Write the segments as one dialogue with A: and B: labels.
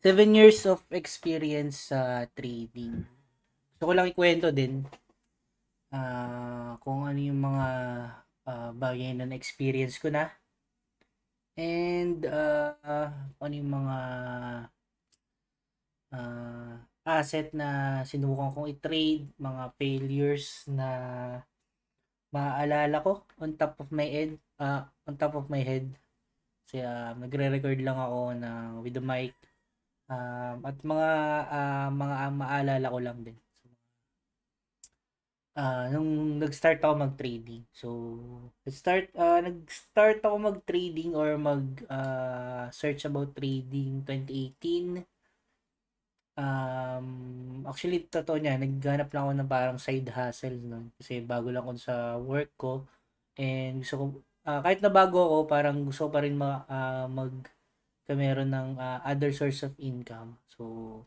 A: 7 years of experience sa trading. Gusto ko lang ikwento din kung ano yung mga bagay na na-experience ko na and kung ano yung mga asset na sinubukan kong i-trade, mga failures na maaalala ko on top of my head. Kasi nagre-record lang ako with the mic at mga maalala ko lang din. Nung nag-start ako mag-trading. So, nag-start ako mag-trading or search about trading 2018. Actually, totoo niya, naghanap lang ako ng parang side hustle noon. Kasi bago lang ako sa work ko. And gusto ko, kahit na bago ako, parang gusto ko pa rin meron ng other source of income. So,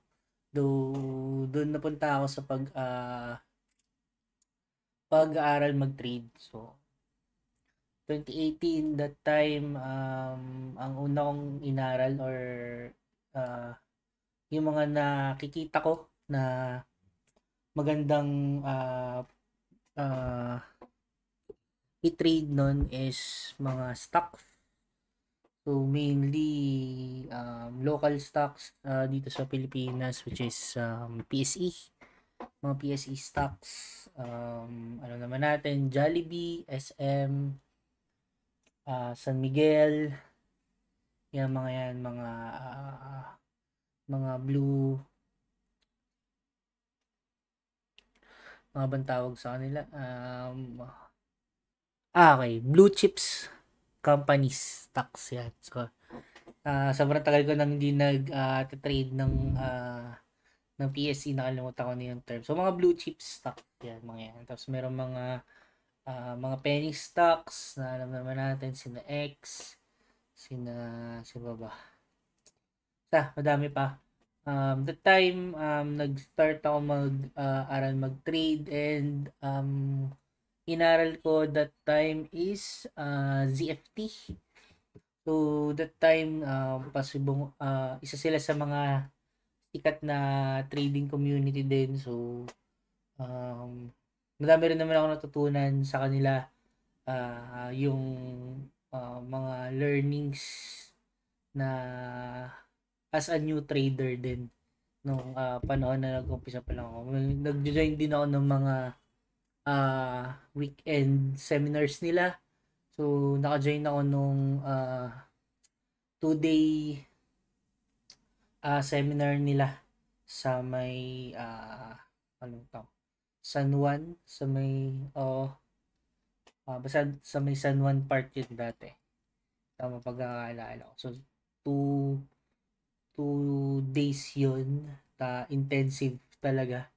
A: doon napunta ako sa pag-aaral mag-trade. So, 2018, that time, ang una kong inaral or uh, yung mga nakikita ko na magandang uh, i-trade nun is mga stock. So, mainly local stocks dito sa Pilipinas, which is PSE. Mga PSE stocks. Ano naman natin, Jollibee, SM, San Miguel, yan mga yan, mga blue, mga bang tawag sa kanila, okay, blue chips companies stocks yan. So, sobrang tagal ko nang hindi nag-trade ng PSE, nakalimutan ko na yung term. So, mga blue chip stocks yan, mga yan. Tapos, meron mga penny stocks na alam naman natin, sina X, sino ba? Madami pa. That time, nag-start ako mag-aral mag-trade and inaral ko that time is ZFT. So, that time, isa sila sa mga sikat na trading community din. So, madami rin naman ako natutunan sa kanila. Yung mga learnings na as a new trader din nung panahon na nag-umpisa pa lang ako. Nag-join din ako ng mga weekend seminars nila. So, naka-join ako nung 2-day seminar nila sa may anong tawag? San Juan, sa may basta sa may San Juan Park yun dati. Tama pagkakaalala ko. So, two 2 days yun. Intensive talaga.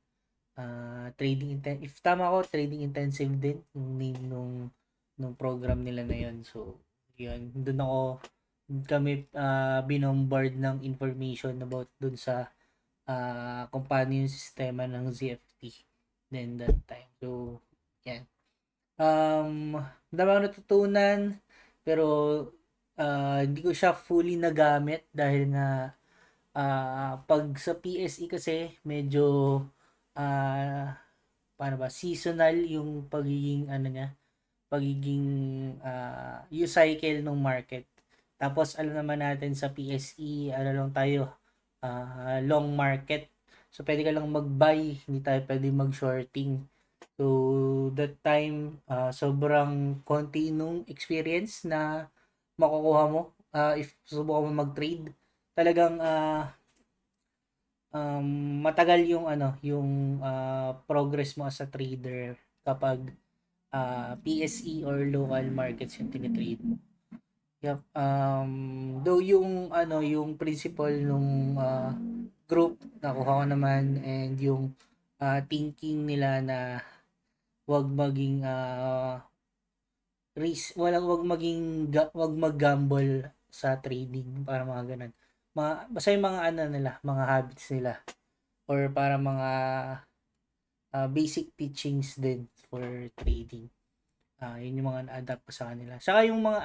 A: If tama ko, trading intensive din yung name nung program nila na yun. So, yun. Kami binombard ng information about dun sa kung paano yung sistema ng ZFT then that time. So, yan. Dami ako natutunan pero hindi ko siya fully nagamit dahil nga pag sa PSE kasi medyo paano ba, seasonal yung pagiging yung cycle ng market. Tapos alam naman natin sa PSE, ano lang tayo, long market. So pwede ka lang mag-buy, hindi tayo pwede mag-shorting. So that time, sobrang konti nung experience na makukuha mo if subukan mo mag-trade. Talagang matagal yung progress mo as a trader kapag PSE or local markets yung tinitrade mo. Yep. Though yung principle nung group nakuha ko naman and yung thinking nila na wag maging wag mag-gamble sa trading para mga ganun. Basta yung mga mga habits nila or para mga basic teachings din for trading. Yun yung mga na-adapt ko sa kanila. Saka yung mga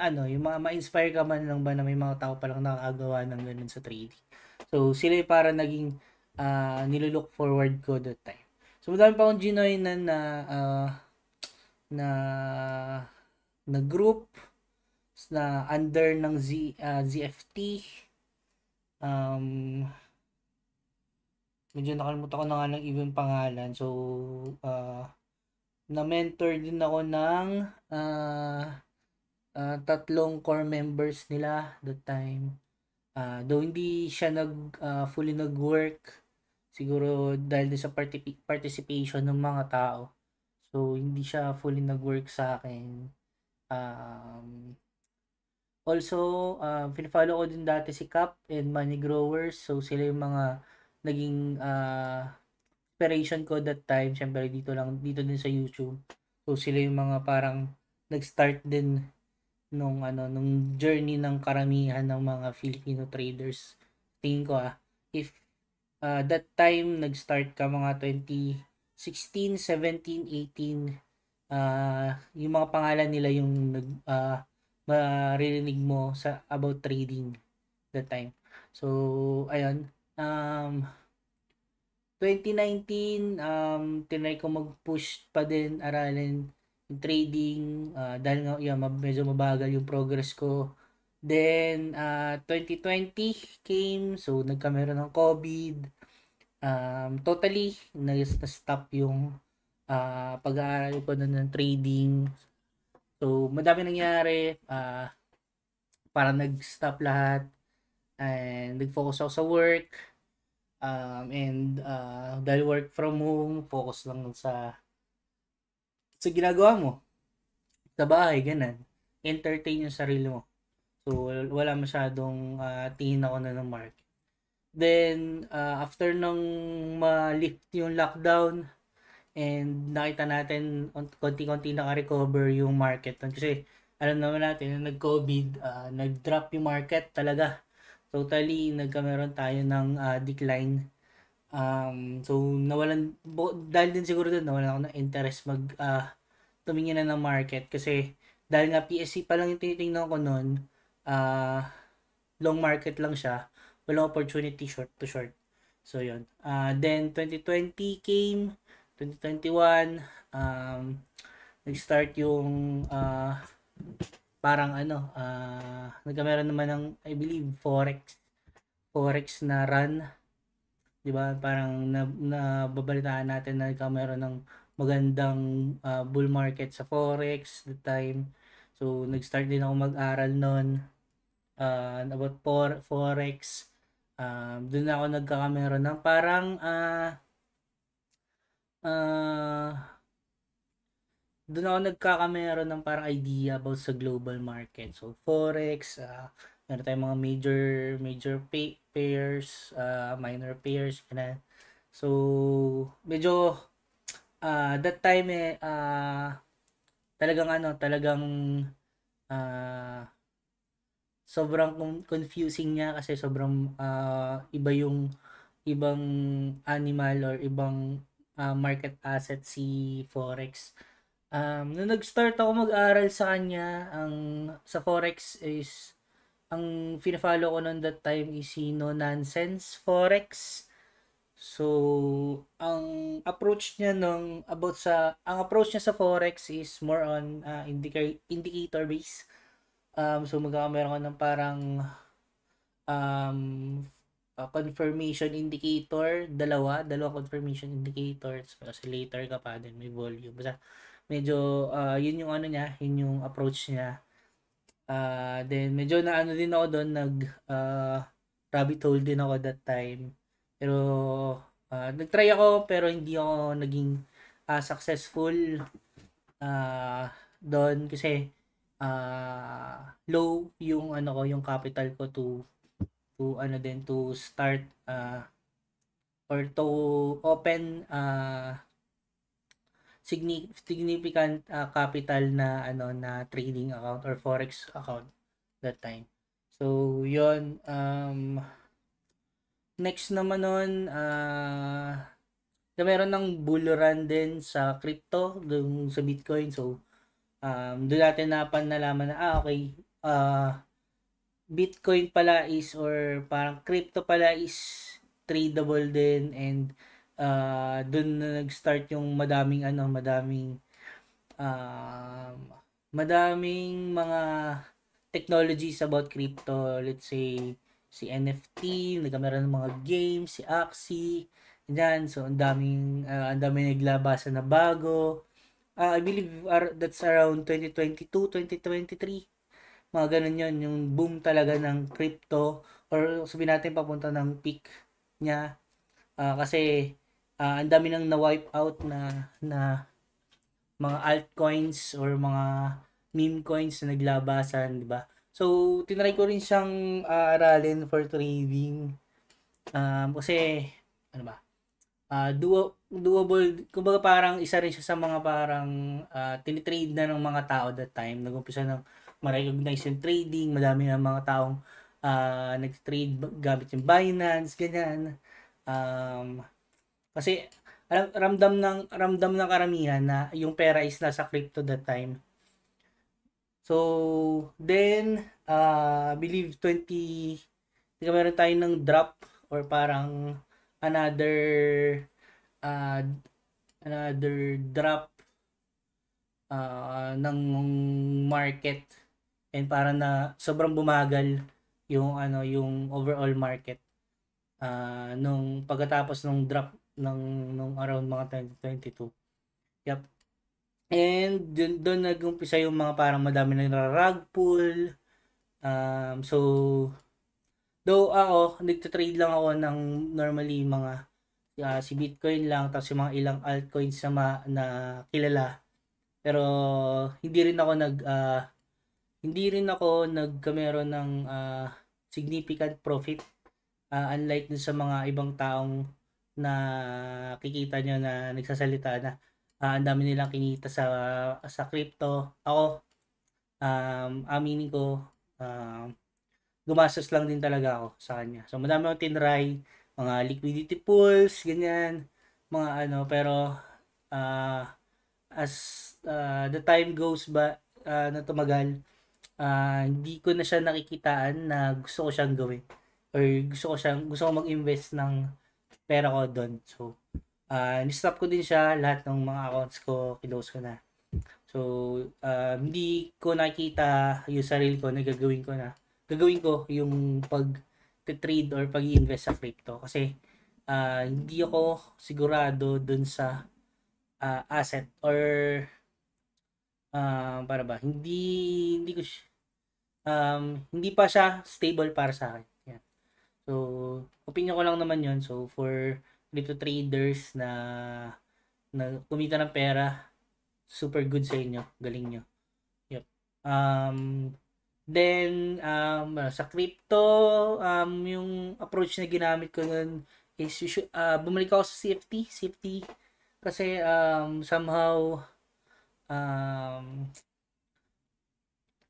A: ma-inspire ka man lang ba na may mga tao palang nakakagawa ng ganun sa trading. So, sila yung para naging nilook forward ko that time. So, madami pa akong ginoinan na na group na under ng ZFT. Um, Medyo nakalimutan ko na nga ng ibang pangalan. So, na-mentor din ako ng tatlong core members nila that time. Though hindi siya fully nag-work, siguro dahil din sa participation ng mga tao. So, hindi siya fully nag-work sa akin. Also, pinafollow ko din dati si Cap and Money Growers. So, sila yung mga naging inspiration ko that time. Siyempre, dito din sa YouTube. So, sila yung mga parang nag-start din nung journey ng karamihan ng mga Filipino traders. Tingin ko if that time nag-start ka mga 2016, 17, 18, yung mga pangalan nila yung maririnig mo sa about trading that time. So, ayun. 2019, tinry ko mag-push pa din, aralin yung trading, dahil nga, medyo mabagal yung progress ko. Then, 2020 came, so nagkameron ng COVID. Totally, na-stop yung pag-aaral ko ng trading. So, madami nangyari, para nag-stop lahat, and nag-focus ako sa work, and dahil work from home, focus lang sa ginagawa mo sa bahay, ganun. Entertain yung sarili mo. So, wala masyadong tingin ako na ng market. Then, after nung ma-lift yung lockdown, and nakita natin konti-konti naka-recover yung market. Kasi, alam naman natin, nag-COVID, nag-drop yung market talaga. Totally, nagkameron tayo ng decline. So, dahil din siguro doon, nawalan ako ng interest tumingin na ng market. Kasi, dahil nga PSC pa lang yung tinitingnan ko noon, long market lang siya, walang opportunity short to short. So, yun. Then, 2020 came, 2021, nag-start yung parang nagkameron naman ng, I believe, Forex na run. 'Di ba? Parang nababalitaan natin na nagkameron ng magandang bull market sa Forex the time. So, nag-start din ako mag-aral noon about Forex. Doon ako nagkakameron ng parang doon ako nagkakameron ng parang idea about sa global market. So, Forex, meron tayong mga major pairs, minor pairs, ganun. So, medyo that time talagang sobrang confusing niya kasi sobrang iba yung ibang animal or ibang market asset si Forex. Nung nag-start ako mag-aral sa kanya, sa Forex is, ang fina-follow ko noon that time is si No Nonsense Forex. So, ang approach niya sa Forex is more on indicator base. So, meron ka ng parang confirmation indicator, dalawa confirmation indicators, oscillator ka pa din, may volume. Basta medyo yun yung niya, yun yung approach niya. Then medyo din ako doon, rabbit hole din ako that time. Pero nagtry ako pero hindi ako naging successful doon kasi low yung yung capital ko to start or to open significant capital na na trading account or forex account that time. So, yon next naman nun, meron ng bull run din sa crypto, dun sa Bitcoin. So, doon natin nalaman na, okay, Bitcoin pala is or parang crypto pala is tradable din, and dun na nag-start yung um, madaming mga technologies about crypto. Let's say si NFT, nagkameron ng mga games, si Axie, yan. So ang daming naglabasan na bago. I believe that's around 2022, 2023. Mga ganun yun, yung boom talaga ng crypto, or sabihin natin papunta ng peak niya. Kasi ang dami nang na-wipe out na mga altcoins or mga meme coins na naglabasan, di ba? So, tinry ko rin siyang aralin for trading. Kasi, ano ba? Doable, kumbaga parang isa rin siya sa mga parang tinitrade na ng mga tao that time. Nag-umpisa ng ma-recognize yung trading, madami ng mga taong nag-trade gamit yung Binance, ganyan. Um, Kasi ramdam ng karamihan na yung pera is nasa crypto that time. So, then, believe 20, di meron tayo ng drop or parang another uh, another drop ng market, and parang na sobrang bumagal yung overall market nung pagkatapos nung drop nung around mga 2022. Yep. And doon nag-umpisa yung mga parang madami na rug pull. So though ako nagte-trade lang ako ng normally mga si Bitcoin lang, tapos yung mga ilang altcoins na kilala. Pero hindi rin ako nagkameron ng significant profit, unlike dun sa mga ibang taong na kikita nyo na nagsasalita na ang dami nilang kinita sa crypto. Ako, aminin ko, gumastos lang din talaga ako sa kanya. So madami akong tinry, mga liquidity pools, ganyan, mga pero uh, as the time goes by na tumagal, hindi ko na siya nakikitaan na gusto ko siyang gawin, or gusto ko mag-invest ng pera ko doon. So ni-stop ko din siya, lahat ng mga accounts ko close ko na. So hindi ko nakita yung sarili ko na gagawin ko yung pag-trade or pag-invest sa crypto, kasi hindi ako sigurado dun sa asset, or para ba hindi pa siya stable para sa akin. Yan. So opinion ko lang naman 'yon. So for crypto traders na kumita ng pera, super good sa inyo, galing nyo. Yep. Then sa crypto, yung approach na ginamit ko nun is bumalik ako sa CFT kasi somehow um,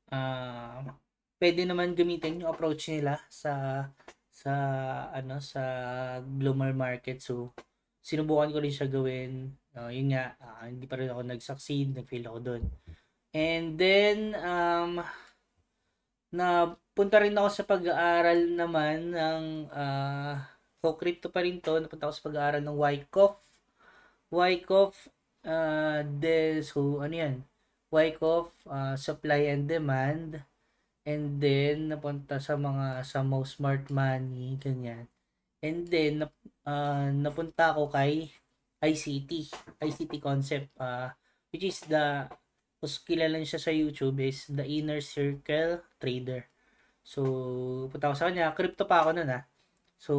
A: uh, pwede naman gamitin yung approach nila sa sa global market. So sinubukan ko rin siya gawin. Yun nga, hindi pa rin ako nag-succeed, nag-fail ako doon. And then napunta rin ako sa pag-aaral naman ng crypto pa rin to. Napunta ako sa pag-aaral ng Wyckoff. So ano yan? Wyckoff, supply and demand. And then napunta sa most smart money, ganyan. And then napunta ako kay ICT concept, which is mas kilala niya siya sa YouTube is the Inner Circle Trader. So punta ako sa kanya, crypto pa ako noon So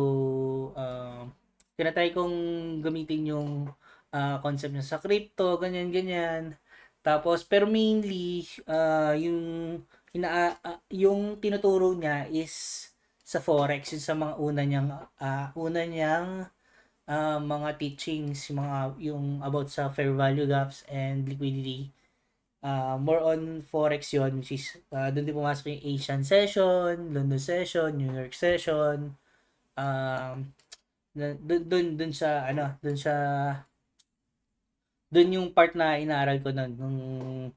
A: tinatry kong gamitin yung concept niya sa crypto, ganyan. Tapos pero mainly yung tinuturo niya is sa forex, yun sa mga una niyang mga teachings, yung about sa fair value gaps and liquidity. More on forex yon, which is doon din pumasok yung Asian session, London session, New York session. Doon yung part na inaaral ko nung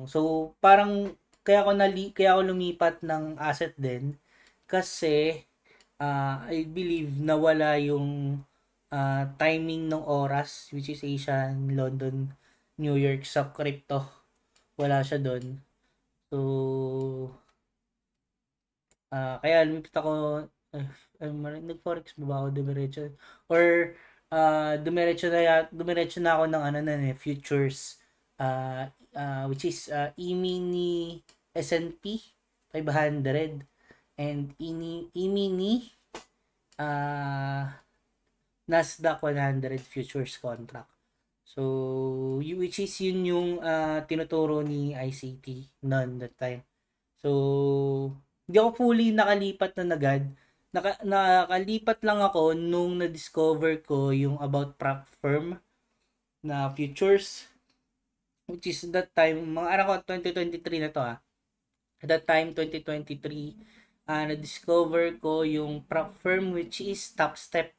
A: so parang kaya ako lumipat ng asset din kasi I believe nawala yung timing ng oras, which is Asian, London, New York sa crypto. Wala siya doon. So, kaya lumipat ako, nag-forex ba ako dumiretso? Or, dumiretso na ako ng futures, which is E-mini S&P 500 and E-mini Nasdaq 100 futures contract. So, which is yun yung tinuturo ni ICT noon that time. So, hindi ako fully nakalipat na agad. Nakalipat lang ako nung na-discover ko yung about prop firm na futures, which is that time, mga araw ko 2023 na to At that time, 2023, na-discover ko yung prop firm which is Topstep.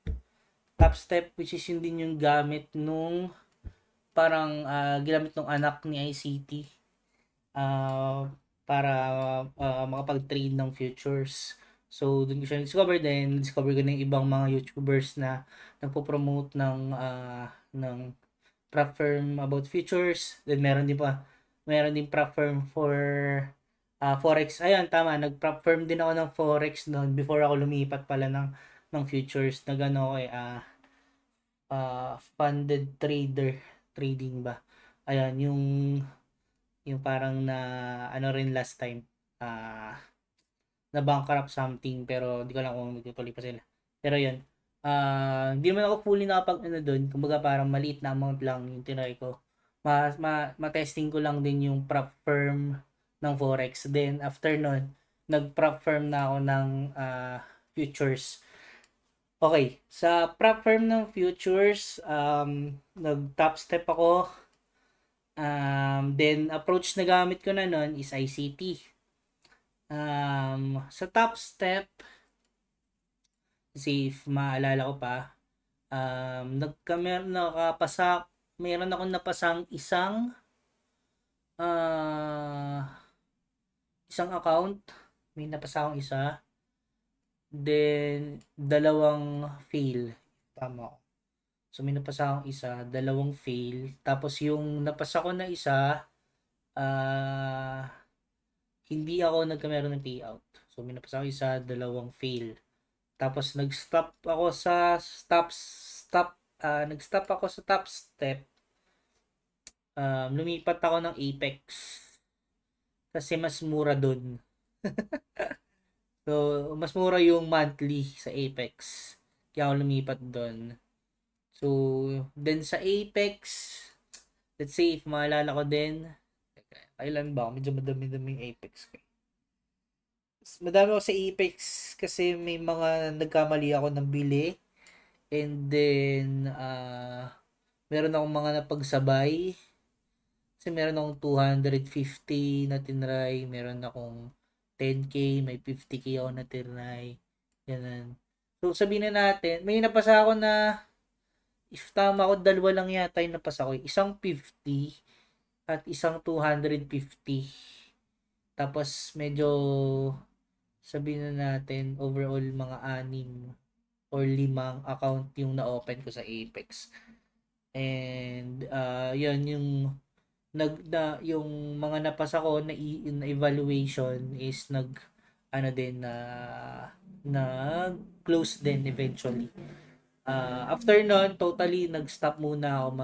A: Topstep, which is yun din yung gamit nung parang ginamit ng anak ni ICT para makapag-trade ng futures. So, doon ko siya discover din. Discover ko na yung ibang mga YouTubers na nagpo-promote ng prop firm about futures. Then, meron din prop firm for Forex. Ayun, tama. Nag-prop firm din ako ng Forex noon before ako lumipat pala ng futures. Nagano ako funded trading ba. Ayun, yung parang rin last time. Na bankrupt something pero hindi ko alam kung magtutuloy pa sila. Pero yun. Hindi naman ako fully nakapag doon. Kumbaga parang maliit na amount lang yung tinry ko. Ma-testing ko lang din yung prop firm ng Forex. Then after nun, nag-prop firm na ako ng futures. Okay, sa prop firm ng futures, nag-top step ako. Then approach na gamit ko na nun is ICT. Sa top step, kasi if maalala ko pa, meron akong napasang isang account. May napasa akong isa. Then, dalawang fail. Tama ko. So, may napasa akong isa, dalawang fail. Tapos, yung napasa ko na isa, hindi ako nagkameron ng payout. So, may napasa akong isa, dalawang fail. Tapos, nag-stop ako sa top step. Lumipat ako ng Apex. Kasi mas mura dun. So, mas mura yung monthly sa Apex. Kaya ako lumipat doon. So, then sa Apex, let's say, if maalala ko din, kailan ba? Medyo madami-daming Apex. Madami ako sa Apex kasi may mga nagkamali ako ng bili. And then, meron akong mga napagsabay. Kasi meron akong 250 na tinry. Meron akong 10K, may 50K ako na tinry. Ganun. So, sabihin na natin, may napasa ako na, if tama ako, dalawa lang yata yung napasa ko. Isang 50 at isang 250. Tapos, medyo, sabihin na natin, overall, mga 6 or 5 account yung na-open ko sa Apex. And, yun, yung mga napasa ko na evaluation is close din eventually. After nun, totally nag-stop muna ako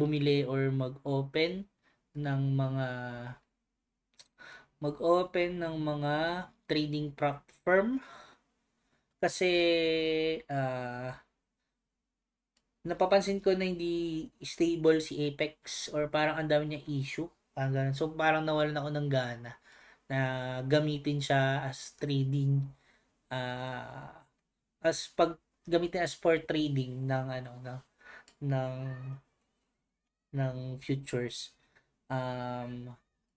A: bumili or mag-open ng mga trading prop firm kasi napapansin ko na hindi stable si Apex or parang ang dami niya issue. So parang nawalan ako ng gana na gamitin siya as trading gamitin as for trading ng futures.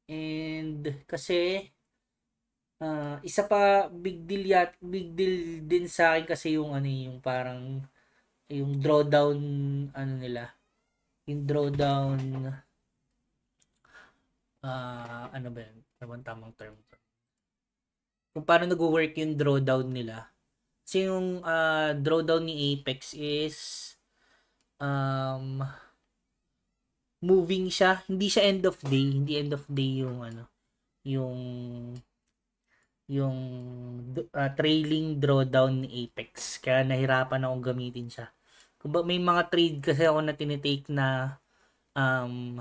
A: And kasi isa pa big deal din sa akin kasi yung parang yung drawdown yung drawdown ano ba yun? Ano bang tamang term? Kung paano nag-work yung drawdown nila. Kasi yung drawdown ni Apex is um, moving siya. Hindi siya end of day. Hindi end of day yung ano, yung yung trailing drawdown ni Apex. Kaya nahirapan akong gamitin siya. Kung may mga trade kasi ako na tinitake na um,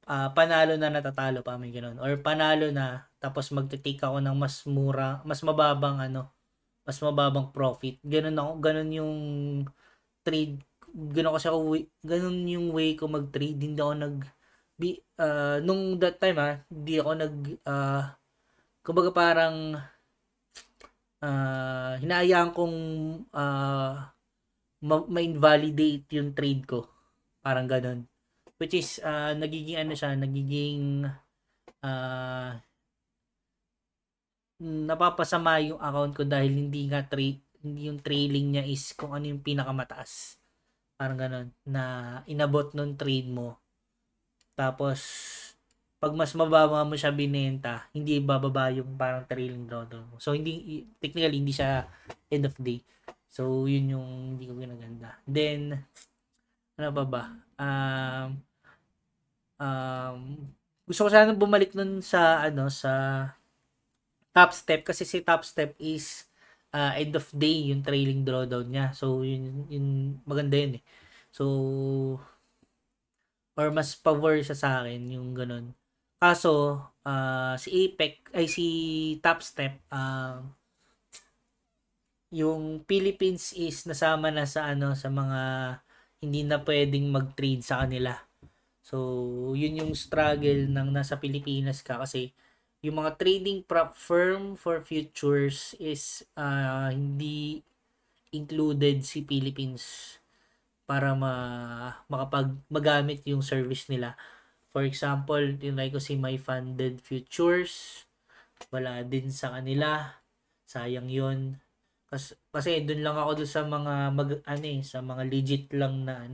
A: panalo na natatalo pa, may ganun. Or panalo na tapos magte-take ako ng mas mura, mas mababang ano, mas mababang profit. Ganun ako, ganun yung trade, ganun kasi ako, ganun yung way ko mag-trade. Hindi ako nung that time hindi ako kumbaga parang hinayaan kong ma-invalidate yung trade ko. Parang ganun. Which is, nagiging ano siya, nagiging uh, napapasama yung account ko dahil hindi yung trailing niya is kung ano yung pinakamataas. Parang ganun. Na inabot nung trade mo. Tapos, pag mas mababa mo siya binenta, hindi bababa yung parang trailing drawdown mo. So, technically, hindi siya end of day. So, yun yung hindi ko ginaganda. Then, ano pa ba? Um, gusto ko sana bumalik nun sa, sa top step kasi si top step is end of day yung trailing drawdown niya. So, yun maganda yun eh. So, or mas pabor siya sa akin yung ganun. Kaso, si Apex, ay si Top Step, yung Philippines is nasama na sa sa mga hindi na pwedeng mag-trade sa kanila. So, yun yung struggle ng nasa Pilipinas ka kasi yung mga trading prop firm for futures is hindi included si Philippines para magamit yung service nila. For example, tinry ko si My Funded Futures. Wala din sa kanila. Sayang yun. Kasi doon lang ako doon sa mga sa mga legit lang na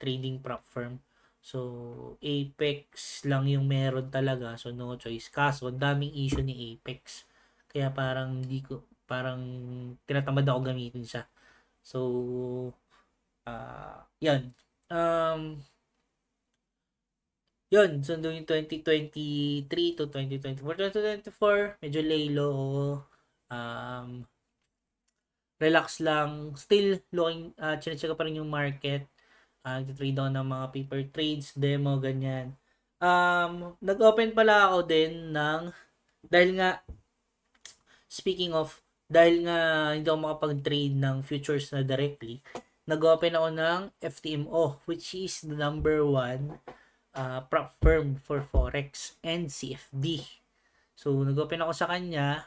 A: trading prop firm. So, Apex lang yung meron talaga. So, no choice. Kaso, daming issue ni Apex. Kaya parang parang tinatamad ako gamitin siya. So, yan. Yun, sundo yung 2023 to 2024. 2024, medyo lay low. Um, relax lang. Still looking, chinecheck pa rin yung market. Nag-trade ako ng mga paper trades, demo, ganyan. Nag-open pala ako din dahil nga, speaking of, dahil nga hindi ako makapag-trade ng futures na directly, nag-open ako ng FTMO, which is the number one prop firm for Forex and CFD. So, nag-open ako sa kanya,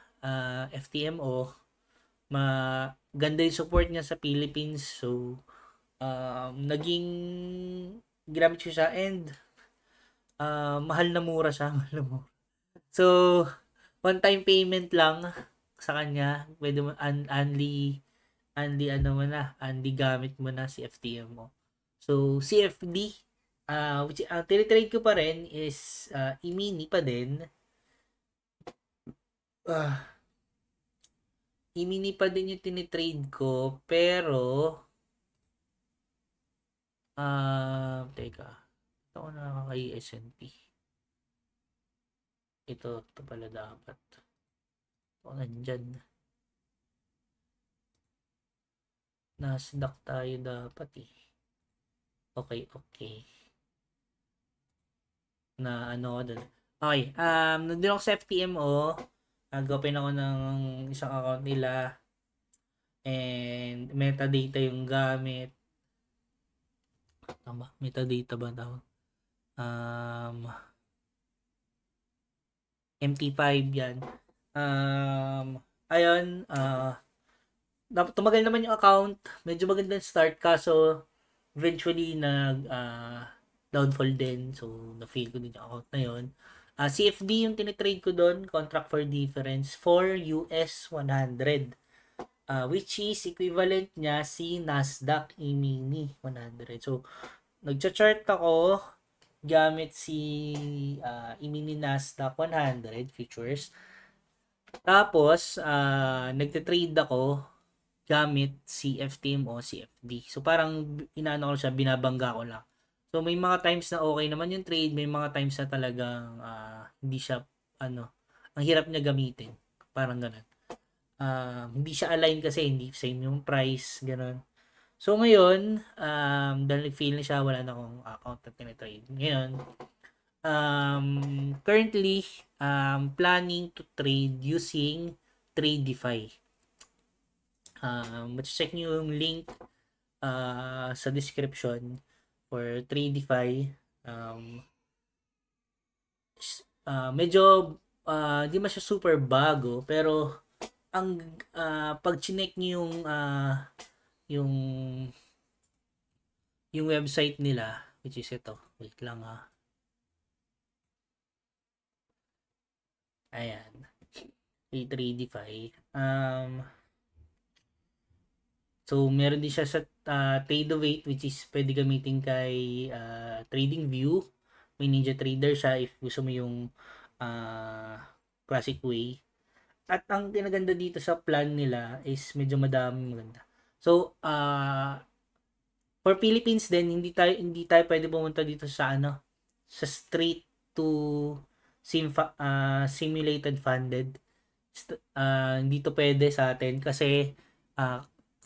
A: FTMO. Maganda yung support niya sa Philippines. So, naging ginamit ko siya and mahal na mura siya. Mahal na mura. So, one-time payment lang sa kanya. Pwede mo, only gamit mo na si FTMO. So, CFD, which ang tinitrade ko pa rin is E-mini pa din. E-mini pa din yung tinitrade ko, pero teka. Ito ko na kay S&P. Ito pala dapat. Ito nandyan. Nasdaq tayo dapat eh. Okay. Na ano ko dun. Okay, nandun ako sa FTMO. Nag-open ako ng isang account nila. And metadata yung gamit. Tama, metadata ba tawag? MT5 yan. Ayun, tumagal naman yung account. Medyo magandang start kaso eventually downfall din. So, na-fail ko din yung account na yun. CFD yung tinitrade ko doon, contract for difference for US 100. Which is equivalent niya si Nasdaq E-mini 100. So, nagcha-chart ako gamit si i-mini Nasdaq 100 futures. Tapos, nagte-trade ako gamit CFTM o CFD. So, parang inaano ko siya, binabangga ko lang. So, may mga times na okay naman yung trade, may mga times na talagang hindi siya, ang hirap niya gamitin. Parang ganun. Hindi siya align kasi, hindi same yung price, ganun. So, ngayon, dahil nag-fail na siya, wala na akong account na tinitrade. Ngayon, currently, planning to trade using Tradeify. Check nyo yung link sa description for Tradeify. Medyo di man siya super bago, pero ang pag chinek nyo yung website nila, which is ito, wait lang ayan, Tradeify. So, meron din siya sa Trade-O-Wait, which is pwede gamitin kay TradingView. May NinjaTrader siya if gusto mo yung classic way. At ang kinaganda dito sa plan nila is medyo madaming maganda. So, for Philippines din, hindi tayo pwede pumunta dito sa sa straight to simulated funded. Hindi to pwede sa atin kasi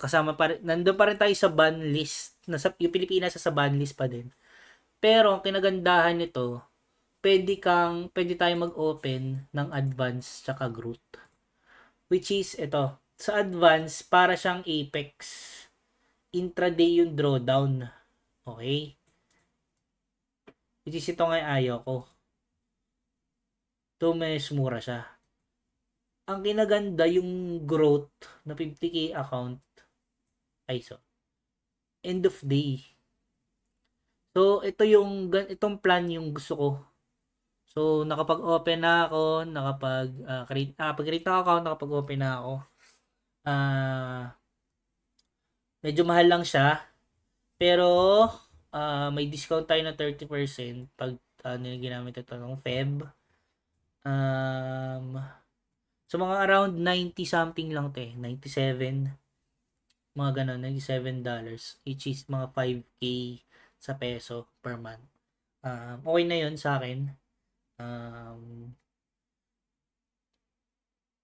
A: kasama pa rin, nandun pa rin tayo sa ban list. Yung Pilipinas sa ban list pa din. Pero ang kinagandahan nito, pwede tayo mag-open ng advance tsaka growth. Which is ito, sa advance para siyang Apex. Intraday yung drawdown. Okay? Which is ito nga ayaw ko. Ito mas mura siya. Ang kinaganda yung growth na 50k account end of day. So, itong plan yung gusto ko. So, nakapag-open na ako, nakapag-create na account, nakapag-open na ako. Medyo mahal lang siya. Pero, may discount tayo na 30% pag ginamit ito ng Feb. So, mga around 90 something lang 97. Mga ganun, $97, which is mga 5k sa peso per month. Okay na yun sa akin.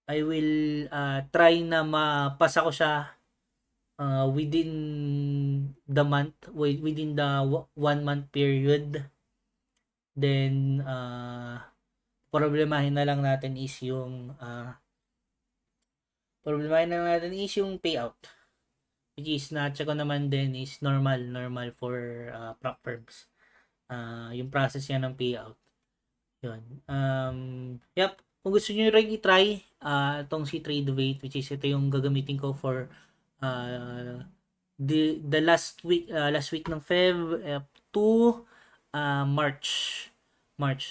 A: I will try na mapasa ko siya within the 1 month period. Then, problemahin na lang natin is yung payout. Which is na-check ko naman din is normal for prop firms. Yung process niya ng payout. Yun. Yep. Kung gusto niyo rin i-try itong si Trade-O-Wait, which is ito yung gagamitin ko for the last week ng Feb to March.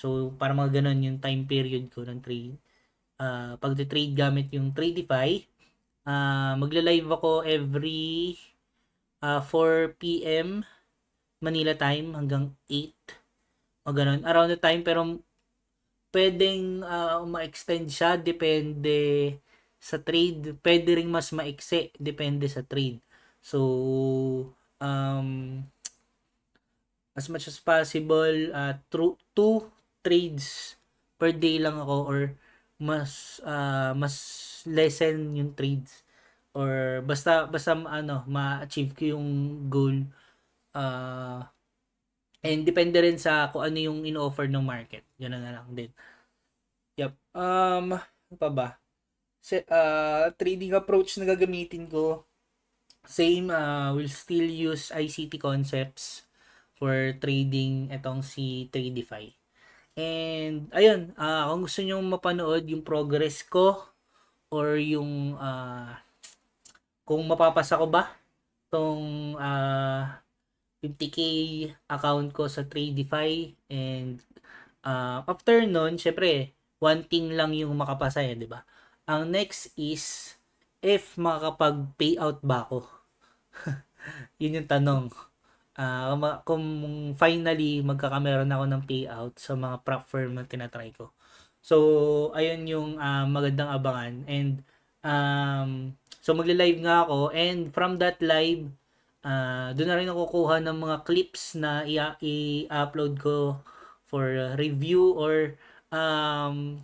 A: So para mga ganun yung time period ko ng trade. Pag-trade gamit yung Tradeify, magla-live ako every 4 PM Manila time hanggang 8 o ganun, around the time, pero pwedeng ma-extend siya depende sa trade, pwede ring mas maiksi depende sa trade. So as much as possible, 2 trades per day lang ako, or mas lessen yung trades, or basta ma-achieve ko yung goal, and depende rin sa kung ano yung in-offer ng market. Ganoon na lang din. Yep. Ano pa ba? Trading approach na gagamitin ko, same, will still use ICT concepts for trading itong si Tradeify. And ayun, kung gusto niyo mapanood yung progress ko, or yung kung mapapasa ko ba tong 50k account ko sa Tradeify, and after nun, syempre one thing lang yung makapasa, di ba? Ang next is if makakapag payout ba ako. Yun yung tanong. Kung finally magkakameron ako ng payout sa mga prop firm na tinatry ko. So, ayun yung magandang abangan. And, so magla-live nga ako. And from that live, doon na rin ako kukuha ng mga clips na i-upload ko for review or um,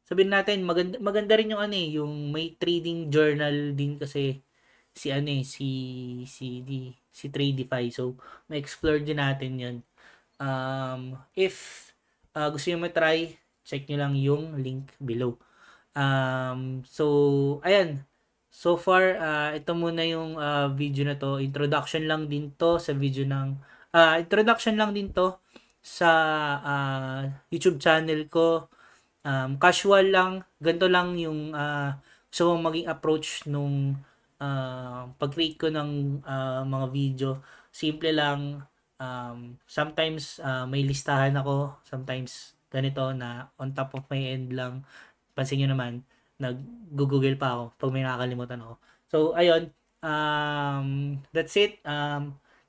A: sabihin natin maganda rin yung ano yung may trading journal din kasi si ano si Tradify. So, ma-explore din natin 'yon. If gusto niyo ma-try, check niyo lang yung link below. So ayan. So far, ito muna yung video na to. Introduction lang din to sa video ng introduction lang din to sa YouTube channel ko. Casual lang, ganito lang yung gusto kong maging approach nung pag-create ko ng mga video. Simple lang. Sometimes may listahan ako, sometimes ganito na on top of my end lang. Pansin nyo naman, nag-google pa ako pag may nakakalimutan ako. So, ayun. That's it.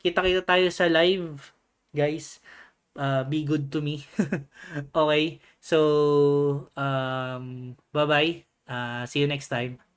A: Kita-kita tayo sa live, guys. Be good to me. Okay. So, bye-bye. See you next time.